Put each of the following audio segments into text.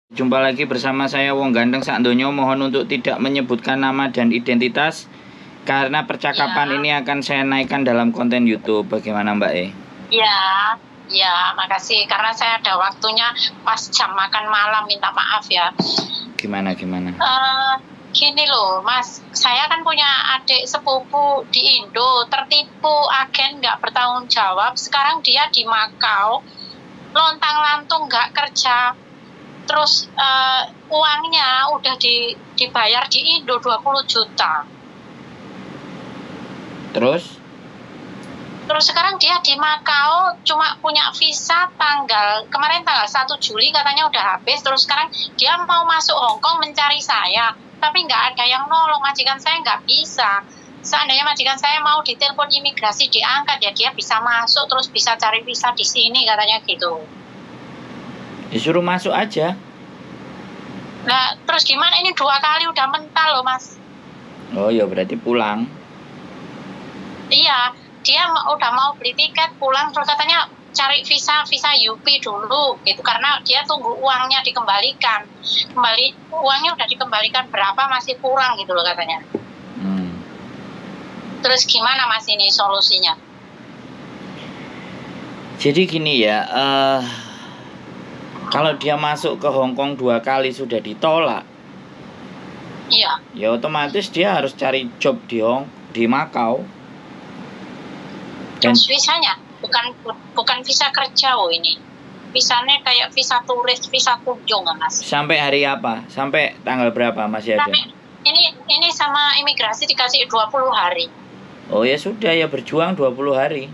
Jumpa lagi bersama saya Wong Ganteng Sakdonyo. Mohon untuk tidak menyebutkan nama dan identitas karena percakapan ini akan saya naikkan dalam konten YouTube. Bagaimana Mbak E? Ya, makasih. Karena saya ada waktunya pas jam makan malam, minta maaf ya. Gimana? Gini loh Mas, saya kan punya adik sepupu di Indo, tertipu agen nggak bertanggung jawab. Sekarang dia di Makau, lontang-lantung nggak kerja. Terus uangnya udah dibayar di Indo 20 juta. Terus Sekarang dia di Makau cuma punya visa kemarin tanggal 1 Juli katanya udah habis. Terus sekarang dia mau masuk Hong Kong mencari saya, tapi nggak ada yang nolong. Majikan saya nggak bisa. Seandainya majikan saya mau ditelepon imigrasi diangkat ya dia bisa masuk, terus bisa cari visa di sini katanya gitu. disuruh masuk aja. Nah terus gimana, ini 2 kali udah mental loh Mas. Oh ya berarti pulang. Iya, dia udah mau beli tiket pulang, terus katanya cari visa UP dulu gitu, karena dia tunggu uangnya dikembalikan. Uangnya udah dikembalikan berapa, masih kurang gitu loh katanya. Terus gimana Mas ini solusinya? Jadi gini ya, kalau dia masuk ke Hong Kong 2 kali sudah ditolak, Iya. ya otomatis dia harus cari job di Makau. Dan visanya bukan visa kerja ini. Visanya kayak visa turis, visa kunjung Mas. Sampai hari apa? Sampai tanggal berapa masih ada? Ini sama imigrasi dikasih 20 hari. Oh ya sudah, ya berjuang 20 hari.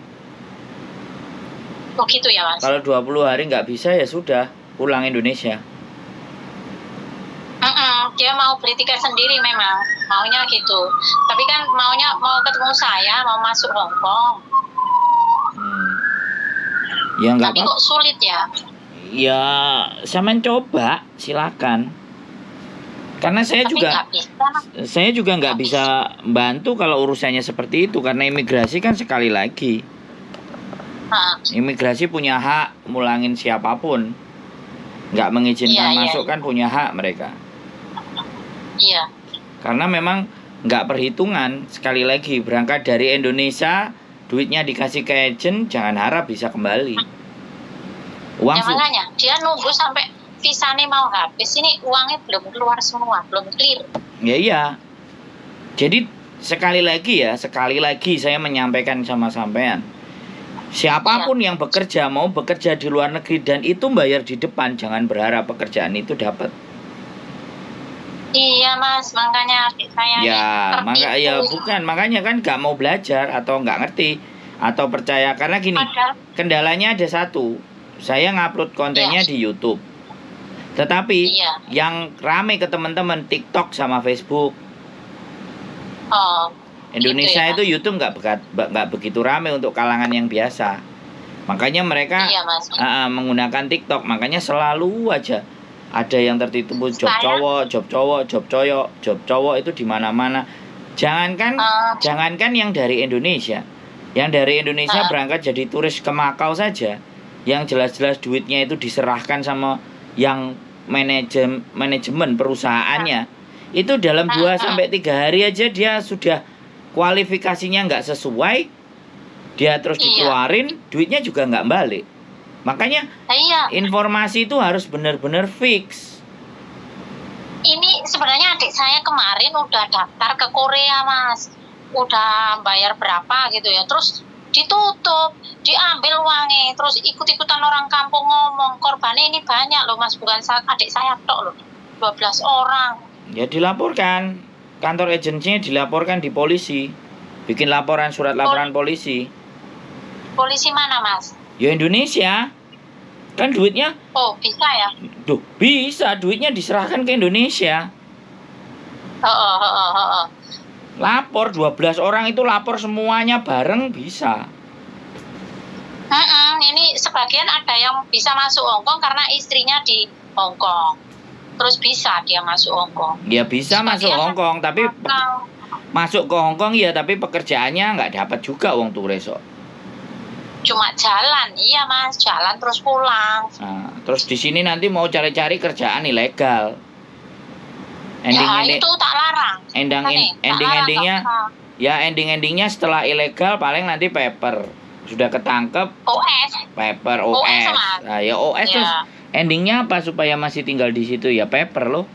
Oh gitu ya Mas. Kalau 20 hari nggak bisa ya sudah, pulang Indonesia. Dia mau beli tiket sendiri memang, maunya gitu. Tapi kan mau ketemu saya, mau masuk Hong Kong. Ya nggak tapi kok sulit ya? Ya saya mencoba, silakan. Karena saya juga nggak bisa bantu kalau urusannya seperti itu, karena imigrasi kan sekali lagi. Imigrasi punya hak mulangin siapapun, nggak mengizinkan masuk kan punya hak mereka. Iya. Karena memang nggak perhitungan, sekali lagi berangkat dari Indonesia, duitnya dikasih ke agent, jangan harap bisa kembali. Makanya dia nunggu sampai visanya mau habis, ini uangnya belum keluar semua, belum clear. Iya. Jadi sekali lagi saya menyampaikan sama sampean, siapapun yang bekerja, mau bekerja di luar negeri dan itu bayar di depan, jangan berharap pekerjaan itu dapat. Iya Mas, makanya saya makanya kan nggak mau belajar atau nggak ngerti atau percaya, karena gini, kendalanya ada satu, saya ngupload kontennya di YouTube, tetapi yang rame ke teman-teman TikTok sama Facebook. Indonesia gitu ya, itu YouTube nggak begitu rame untuk kalangan yang biasa, makanya mereka menggunakan TikTok, makanya selalu aja ada yang tertipu job cowok itu di mana-mana. Jangankan yang dari Indonesia. Yang dari Indonesia berangkat jadi turis ke Makau saja, yang jelas-jelas duitnya itu diserahkan sama yang manajemen perusahaannya. Itu dalam 2-3 hari aja dia sudah kualifikasinya nggak sesuai, dia terus dikeluarin, duitnya juga nggak balik. Makanya informasi itu harus benar-benar fix. Ini sebenarnya adik saya kemarin udah daftar ke Korea Mas, udah bayar berapa gitu ya, terus ditutup, diambil uangnya, terus ikut-ikutan orang kampung ngomong. Korbannya ini banyak loh Mas, bukan adik saya tok loh, 12 orang. Ya dilaporkan, kantor agensinya dilaporkan di polisi, bikin surat laporan polisi. Polisi mana Mas? Ya Indonesia, kan duitnya. Oh bisa ya? Bisa, duitnya diserahkan ke Indonesia. Lapor 12 orang itu, lapor semuanya bareng bisa. Ini sebagian ada yang bisa masuk Hong Kong karena istrinya di Hong Kong, terus bisa dia masuk Hong Kong. Ya bisa masuk Hong Kong, tapi masuk ke Hong Kong ya, tapi pekerjaannya nggak dapat juga uang turis. Cuma jalan, iya Mas, jalan terus pulang. Nah, terus di sini nanti mau cari-cari kerjaan ilegal. Ya itu tak larang. Ending-endingnya ya ending-endingnya setelah ilegal paling nanti paper. Sudah ketangkep OS. paper OS. Nah, ya OS terus endingnya apa supaya masih tinggal di situ ya paper loh.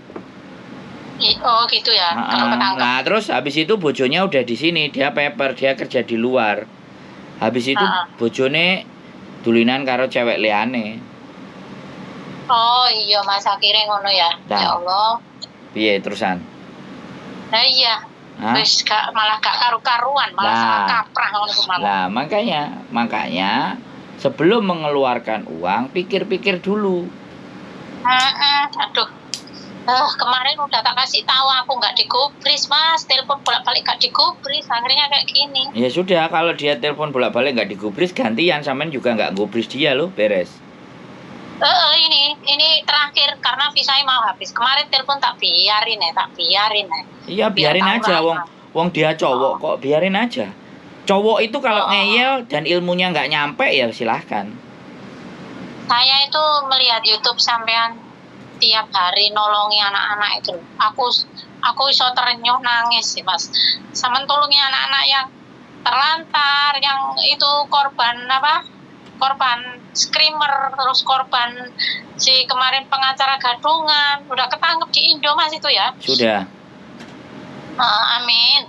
Oh gitu ya. Kalau ketangkep. Nah, terus habis itu bojonya udah di sini, dia paper, dia kerja di luar. Habis itu bojone dulinan karo cewek liane. Oh iya Mas, akhirnya ngono ya. Ya Allah. Piye terusan? Nah iya. Terus malah gak karu-karuan, malah salah kaprah ngono malah. Lah, makanya sebelum mengeluarkan uang, pikir-pikir dulu. Aduh. Kemarin udah tak kasih tahu aku nggak digubris Mas, telepon bolak-balik nggak digubris, akhirnya kayak gini. Ya sudah, kalau dia telepon bolak-balik nggak digubris, gantian sampean juga nggak gubris dia loh, beres. Ini terakhir karena visanya mau habis. Kemarin telepon tak biarin ya. Iya, biarin aja, wong dia cowok kok, biarin aja. Cowok itu kalau ngeyel dan ilmunya nggak nyampe ya silahkan. Saya itu melihat YouTube sampean tiap hari nolongi anak-anak itu. Aku iso terenyuh nangis sih Mas. Sama tolongi anak-anak yang terlantar, yang itu korban screamer, terus korban si kemarin pengacara gadungan, udah ketangkep di Indo Mas itu ya. Sudah. Amin.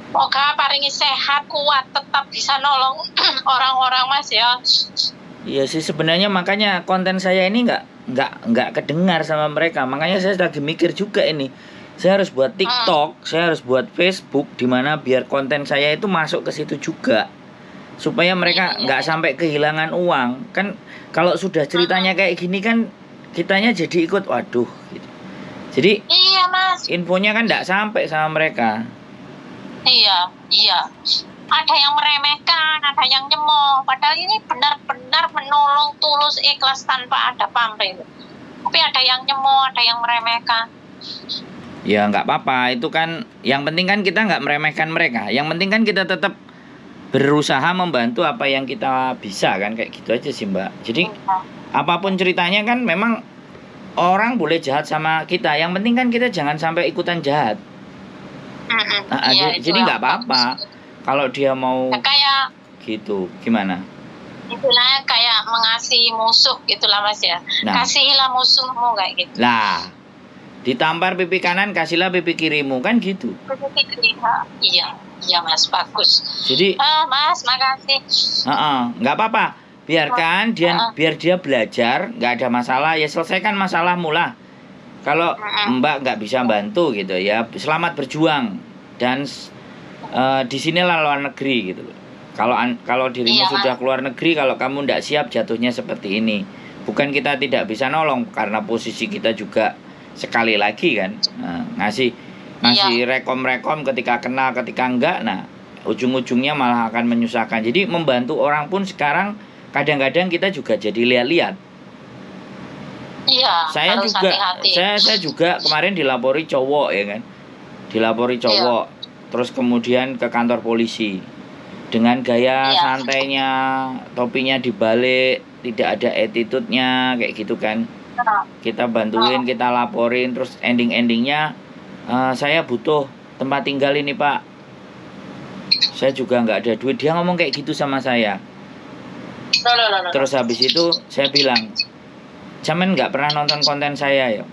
Semoga paringi sehat, kuat, tetap bisa nolong orang-orang Mas ya. Iya sih, sebenarnya makanya konten saya ini nggak kedengar sama mereka. Makanya saya lagi mikir juga ini. Saya harus buat TikTok, saya harus buat Facebook, dimana biar konten saya itu masuk ke situ juga, supaya mereka nggak sampai kehilangan uang. Kan kalau sudah ceritanya kayak gini kan kitanya jadi ikut, waduh gitu. Jadi iya Mas, infonya kan nggak sampai sama mereka. Iya. Ada yang meremehkan, ada yang nyemooh. Padahal ini benar-benar menolong tulus ikhlas tanpa ada pamrih. Tapi ada yang nyemooh, ada yang meremehkan. Ya nggak apa-apa, itu kan yang penting kan kita nggak meremehkan mereka. Yang penting kan kita tetap berusaha membantu apa yang kita bisa kan, kayak gitu aja sih Mbak. Jadi apapun ceritanya kan memang orang boleh jahat sama kita. Yang penting kan kita jangan sampai ikutan jahat. Jadi nggak apa-apa. Kalau dia mau kayak gitu, gimana? Istilahnya kayak mengasihi musuh gitulah Mas ya. Kasihilah musuhmu kayak gitu. Lah, ditampar pipi kanan, kasihlah pipi kirimu, kan gitu. Iya Mas, bagus. Jadi Mas, makasih. Nggak apa-apa. Biarkan biar dia belajar, nggak ada masalah, ya selesaikan masalahmu lah. Kalau Mbak nggak bisa bantu gitu ya, selamat berjuang. Dan disinilah luar negeri gitu loh. Kalau dirimu sudah keluar negeri, kalau kamu tidak siap jatuhnya seperti ini. Bukan kita tidak bisa nolong, karena posisi kita juga sekali lagi kan ngasih rekom ketika kenal, ketika enggak, nah ujung-ujungnya malah akan menyusahkan. Jadi membantu orang pun sekarang kadang-kadang kita juga jadi lihat-lihat. Iya. Saya juga kemarin dilapori cowok ya kan, cowok. Terus kemudian ke kantor polisi dengan gaya santainya, topinya dibalik, tidak ada attitude-nya kayak gitu kan. Kita bantuin, kita laporin, terus endingnya saya butuh tempat tinggal ini Pak, saya juga nggak ada duit. Dia ngomong kayak gitu sama saya. Terus habis itu saya bilang, "Jaman nggak pernah nonton konten saya ya?"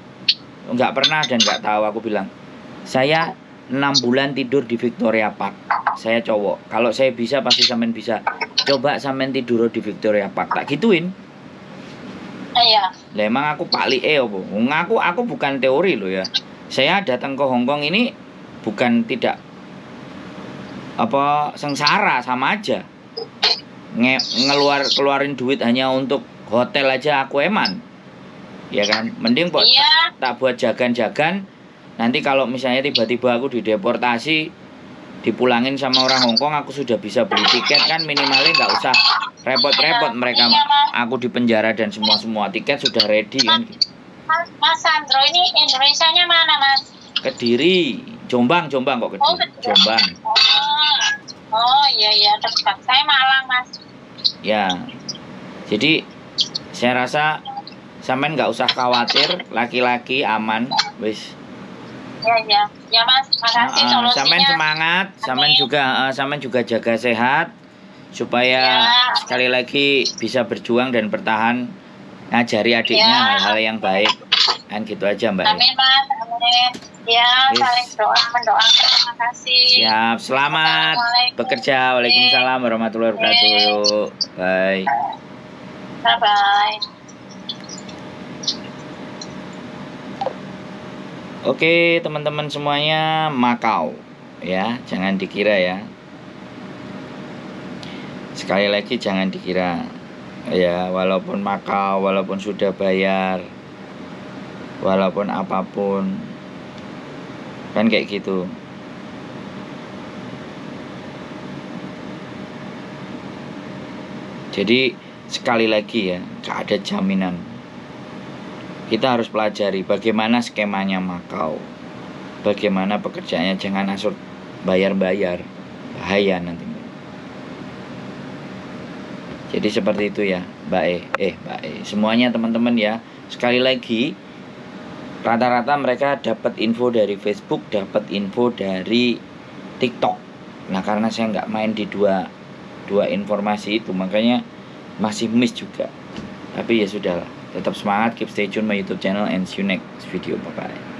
Nggak pernah dan nggak tahu. Aku bilang, saya 6 bulan tidur di Victoria Park. Saya cowok, kalau saya bisa pasti sampean bisa. Coba sampean tidur di Victoria Park, tak gituin. Iya. Lah emang aku pali apa? Aku bukan teori loh ya. Saya datang ke Hong Kong ini bukan tidak sengsara, sama aja. Keluarin duit hanya untuk hotel aja aku eman. Ya kan? Mending tak buat jagan-jagan. Nanti kalau misalnya tiba-tiba aku dideportasi, dipulangin sama orang Hong Kong, aku sudah bisa beli tiket kan, minimalnya nggak usah repot-repot mereka. Aku di penjara dan semua tiket sudah ready kan. Mas Sandro, ini Indonesianya mana Mas? Kediri, Jombang kok Kediri. Jombang. Oh iya dekat. Saya Malang Mas. Ya, jadi saya rasa sampean nggak usah khawatir, laki-laki aman, wis. Ya Mas, makasih solusinya. Sampean semangat, sampean juga jaga sehat supaya sekali lagi bisa berjuang dan bertahan, ngajari adiknya hal-hal yang baik. Kan gitu aja, Mbak. Amin, Mas. Amin. Ya, saling doa mendoakan. Terima kasih. Siap, selamat bekerja. Waalaikumsalam warahmatullahi wabarakatuh. Bye. Bye-bye. Oke, teman-teman semuanya, Makau ya, jangan dikira ya. Sekali lagi jangan dikira ya, walaupun Makau, walaupun sudah bayar, walaupun apapun, kan kayak gitu. Jadi sekali lagi ya, gak ada jaminan. Kita harus pelajari bagaimana skemanya Makau, bagaimana pekerjaannya. Jangan asal bayar-bayar, bahaya nanti. Jadi seperti itu ya, Mbak E. Semuanya teman-teman ya. Sekali lagi, rata-rata mereka dapat info dari Facebook, dapat info dari TikTok. Nah, karena saya nggak main di dua informasi itu, makanya masih miss juga. Tapi ya sudahlah. Tetap semangat, keep stay tune my YouTube channel, and see you next video. Bye bye.